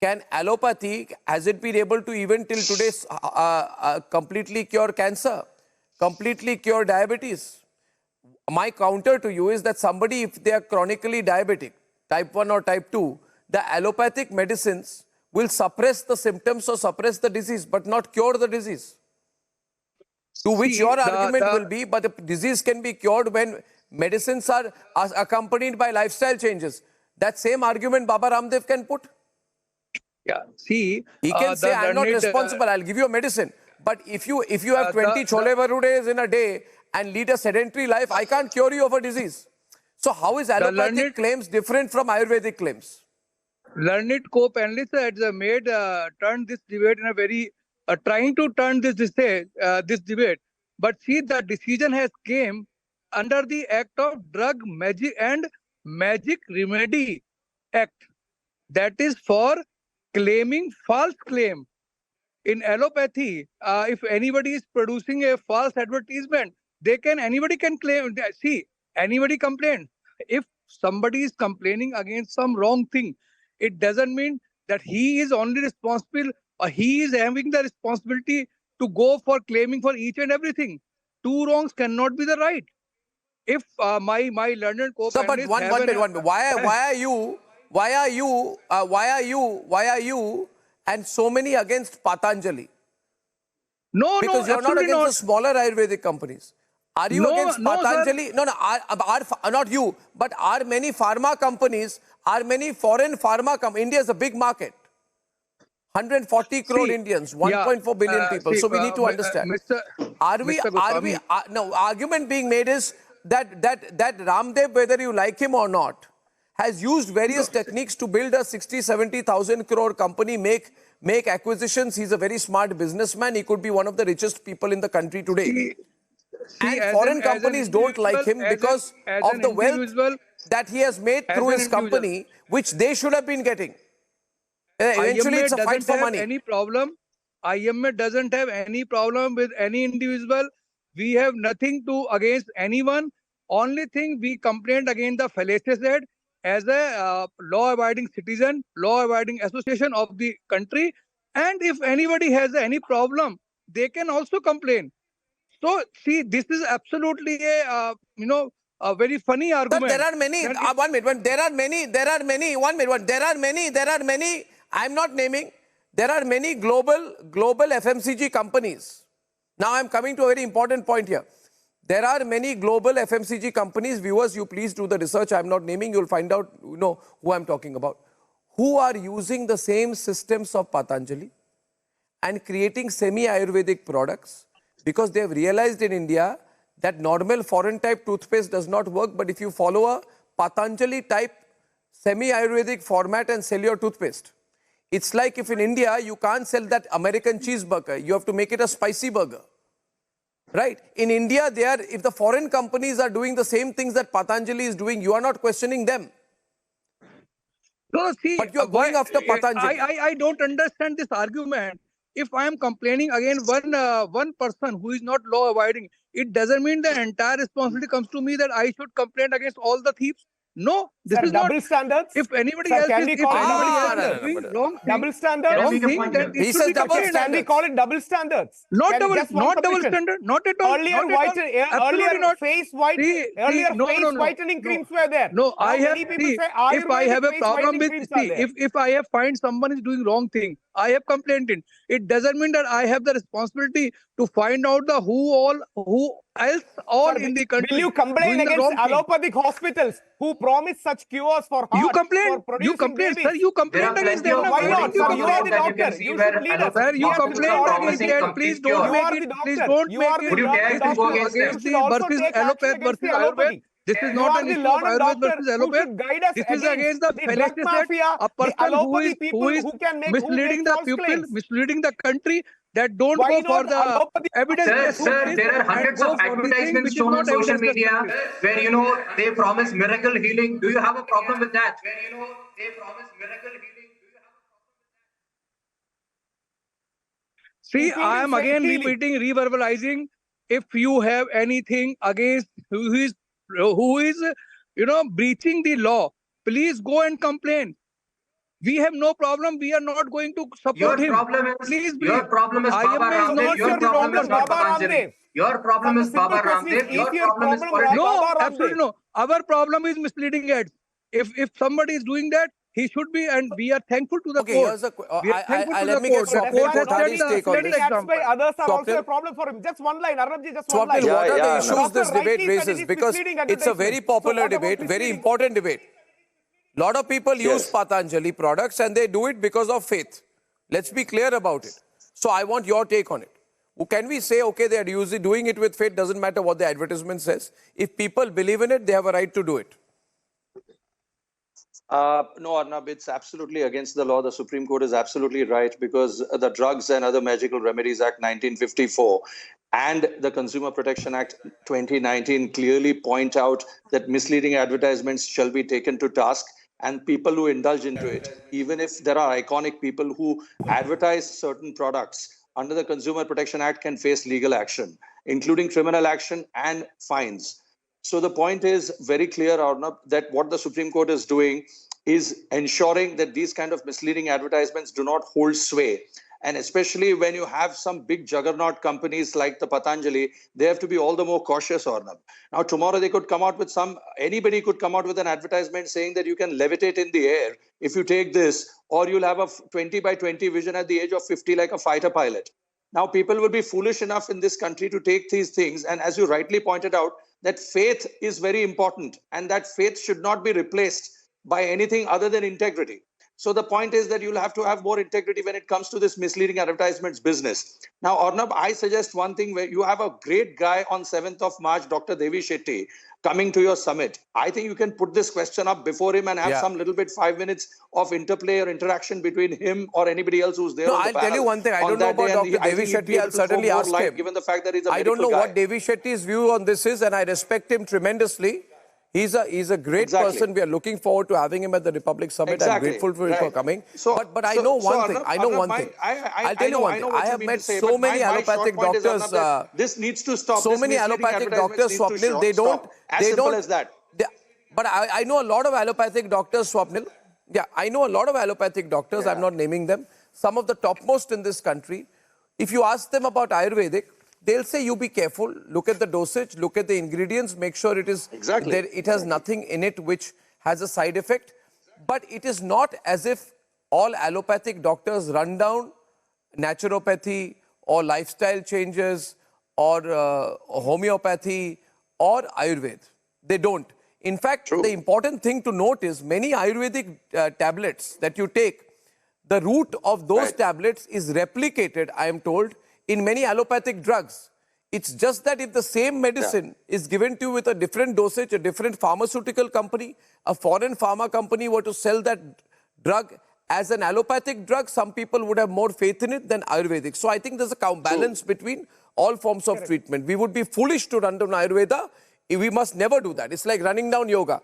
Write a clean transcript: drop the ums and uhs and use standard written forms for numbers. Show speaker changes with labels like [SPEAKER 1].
[SPEAKER 1] Can allopathy, has it been able to even till today completely cure cancer, completely cure diabetes? My counter to you is that somebody, if they are chronically diabetic, type 1 or type 2, the allopathic medicines will suppress the symptoms or suppress the disease, but not cure the disease. To which your argument will be, but the disease can be cured when medicines are accompanied by lifestyle changes. That same argument Baba Ramdev can put.
[SPEAKER 2] Yeah, see,
[SPEAKER 1] he can say, I'm not responsible, I'll give you a medicine. But if you have 20 chole bhature in a day and lead a sedentary life, I can't cure you of a disease. So how is allopathic claims different from Ayurvedic claims?
[SPEAKER 2] Learned co-panelists turned this debate in a very trying to turn this debate, but see, the decision has came under the Act of Drug Magic and Magic Remedy Act, that is for claiming false claim. In allopathy, if anybody is producing a false advertisement, anybody can claim. See, anybody complain. If somebody is complaining against some wrong thing, it doesn't mean that he is only responsible or he is having the responsibility to go for claiming for each and everything. Two wrongs cannot be the right. If my learned co-panelists,
[SPEAKER 1] so, but one minute. Why are you and so many against Patanjali? Because you're not against the smaller Ayurvedic companies. Are you against Patanjali? No, not you. But are many pharma companies, are many foreign pharma companies? India is a big market. 140 crore Indians, 1.4 billion people. So we need to understand. No, argument being made is that Ramdev, whether you like him or not, has used various techniques to build a 60-70,000 crore company, make acquisitions. He's a very smart businessman. He could be one of the richest people in the country today. And foreign companies don't like him because of the wealth that he has made through his company, which they should have been getting. Eventually, it's a fight for money.
[SPEAKER 2] IMA doesn't have any problem with any individual. We have nothing against anyone. Only thing we complained against the fallacious act as a law-abiding citizen, law-abiding association of the country. And if anybody has any problem, they can also complain. So, see, this is absolutely a very funny argument.
[SPEAKER 1] But there are many. One minute. There are many. I'm not naming. There are many global FMCG companies. Now I'm coming to a very important point here. There are many global FMCG companies. Viewers, you please do the research. I'm not naming. You'll find out, who I'm talking about. Who are using the same systems of Patanjali and creating semi-Ayurvedic products because they've realized in India that normal foreign type toothpaste does not work. But if you follow a Patanjali type semi-Ayurvedic format and sell your toothpaste, it's like if in India you can't sell that American cheeseburger, you have to make it a spicy burger. Right? In India, if the foreign companies are doing the same things that Patanjali is doing, you are not questioning them.
[SPEAKER 2] No, see,
[SPEAKER 1] but you are going after Patanjali.
[SPEAKER 2] I don't understand this argument. If I am complaining against one person who is not law abiding, it doesn't mean the entire responsibility comes to me that I should complain against all the thieves. No, this is
[SPEAKER 3] double
[SPEAKER 2] not
[SPEAKER 3] standards.
[SPEAKER 2] If anybody else is doing wrong thing,
[SPEAKER 3] double standards.
[SPEAKER 1] He says double standards.
[SPEAKER 3] Can we call it double standards?
[SPEAKER 2] Not double standard. Not at all.
[SPEAKER 3] Earlier face whitening creams were there.
[SPEAKER 2] No, I have. If I have a problem with, if I have find someone is doing wrong thing, I have complained it. It doesn't mean that I have the responsibility to find out who else in the country.
[SPEAKER 3] Will you complain against allopathic hospitals who promise such cures for heart?
[SPEAKER 2] You complain, sir. You complain against them.
[SPEAKER 3] Why not? Sir, you are the doctor. You should lead us.
[SPEAKER 2] Sir, you complain against that. Please don't make it. Please don't make it.
[SPEAKER 4] Would you dare to go against them?
[SPEAKER 2] Versus Allopathy versus Ayurved. This is not an issue of Ayurved versus Allopathy. This is against the fallacious act. A person who is misleading the people, misleading the country, that don't go for the evidence.
[SPEAKER 4] Sir, there are hundreds of advertisements shown on social media where, they promise miracle healing. Do you have a problem with that?
[SPEAKER 2] See, I am again repeating, reverbalizing. If you have anything against who is breaching the law, please go and complain. We have no problem. We are not going to support
[SPEAKER 4] Your
[SPEAKER 2] him.
[SPEAKER 4] problem is
[SPEAKER 2] Please believe.
[SPEAKER 4] your problem is Baba
[SPEAKER 2] IMA is
[SPEAKER 3] So
[SPEAKER 4] Ramdev.
[SPEAKER 3] what's
[SPEAKER 4] Your
[SPEAKER 3] your
[SPEAKER 4] problem is
[SPEAKER 3] problem,
[SPEAKER 4] not
[SPEAKER 3] Baba
[SPEAKER 4] Patanjali.
[SPEAKER 3] Ramdev?
[SPEAKER 4] Your problem
[SPEAKER 3] Sir,
[SPEAKER 4] is
[SPEAKER 3] the simple
[SPEAKER 4] Baba
[SPEAKER 3] question is
[SPEAKER 4] Ramdev. Your
[SPEAKER 3] your
[SPEAKER 4] problem is
[SPEAKER 3] problem
[SPEAKER 4] politics.
[SPEAKER 3] Baba
[SPEAKER 2] No,
[SPEAKER 3] Ramdev?
[SPEAKER 2] absolutely no. Our problem is misleading ads. If somebody is doing that, he should be, and we are thankful to the
[SPEAKER 1] Okay,
[SPEAKER 2] court.
[SPEAKER 1] here's a.
[SPEAKER 2] We are thankful to
[SPEAKER 1] Let
[SPEAKER 2] the
[SPEAKER 1] me get
[SPEAKER 2] court. The
[SPEAKER 1] Swapnil
[SPEAKER 2] court has set
[SPEAKER 1] Kothari's
[SPEAKER 2] the
[SPEAKER 1] take on
[SPEAKER 2] set the
[SPEAKER 1] this.
[SPEAKER 3] Acts by
[SPEAKER 2] example.
[SPEAKER 3] others are also
[SPEAKER 1] Swapnil?
[SPEAKER 3] a problem for him. Just one line, Arnab ji, just one
[SPEAKER 1] Swapnil,
[SPEAKER 3] line.
[SPEAKER 1] what are the
[SPEAKER 5] Yeah,
[SPEAKER 1] issues
[SPEAKER 5] Arnab.
[SPEAKER 1] this
[SPEAKER 3] Doctor
[SPEAKER 1] debate
[SPEAKER 3] rightly said
[SPEAKER 1] raises?
[SPEAKER 3] it is
[SPEAKER 1] Because
[SPEAKER 3] misleading
[SPEAKER 1] it's a very
[SPEAKER 3] advertisement. So
[SPEAKER 1] popular
[SPEAKER 3] what about
[SPEAKER 1] debate, very
[SPEAKER 3] misleading?
[SPEAKER 1] important debate. Lot of people use
[SPEAKER 5] Yes.
[SPEAKER 1] Patanjali products and they do it because of faith. Let's be clear about it. So I want your take on it. Can we say, okay, they are doing it with faith, doesn't matter what the advertisement says. If people believe in it, they have a right to do it.
[SPEAKER 5] No, Arnab, it's absolutely against the law. The Supreme Court is absolutely right because the Drugs and Other Magical Remedies Act 1954 and the Consumer Protection Act 2019 clearly point out that misleading advertisements shall be taken to task, and people who indulge into it, even if there are iconic people who advertise certain products under the Consumer Protection Act, can face legal action, including criminal action and fines. So the point is very clear, Arnab, that what the Supreme Court is doing is ensuring that these kind of misleading advertisements do not hold sway. And especially when you have some big juggernaut companies like the Patanjali, they have to be all the more cautious, Arnab. Now, tomorrow they could come out with anybody could come out with an advertisement saying that you can levitate in the air if you take this, or you'll have a 20 by 20 vision at the age of 50 like a fighter pilot. Now, people will be foolish enough in this country to take these things. And as you rightly pointed out, that faith is very important, and that faith should not be replaced by anything other than integrity. So the point is that you'll have to have more integrity when it comes to this misleading advertisements business. Now, Arnab, I suggest one thing where you have a great guy on 7th of March, Dr. Devi Shetty, coming to your summit. I think you can put this question up before him and have some little bit 5 minutes of interplay or interaction between him or anybody else who's there
[SPEAKER 1] No,
[SPEAKER 5] on the
[SPEAKER 1] I'll
[SPEAKER 5] panel.
[SPEAKER 1] tell you one thing. I don't know about Dr. Devi Shetty. I'll certainly ask him.
[SPEAKER 5] Given the fact that he's a
[SPEAKER 1] I don't know
[SPEAKER 5] medical guy.
[SPEAKER 1] what Devi Shetty's view on this is, and I respect him tremendously. He's a great person. We are looking forward to having him at the Republic Summit. I'm grateful for him for coming. But I know one thing. I know one thing. I'll tell you one thing. I have met so many allopathic doctors.
[SPEAKER 5] This needs to stop.
[SPEAKER 1] So many allopathic doctors, Swapnil, they don't.
[SPEAKER 5] As simple as that.
[SPEAKER 1] But I know a lot of allopathic doctors, Swapnil. Yeah, I know a lot of allopathic doctors. I'm not naming them. Some of the topmost in this country. If you ask them about Ayurvedic, they'll say, you be careful, look at the dosage, look at the ingredients, make sure it is it has nothing in it which has a side effect. But it is not as if all allopathic doctors run down naturopathy or lifestyle changes or homeopathy or Ayurveda. They don't. In fact, the important thing to note is many Ayurvedic tablets that you take, the root of those tablets is replicated, I am told, in many allopathic drugs. It's just that if the same medicine is given to you with a different dosage, a different pharmaceutical company, a foreign pharma company were to sell that drug as an allopathic drug, some people would have more faith in it than Ayurvedic. So I think there's a balance between all forms of treatment. We would be foolish to run down Ayurveda. We must never do that. It's like running down yoga.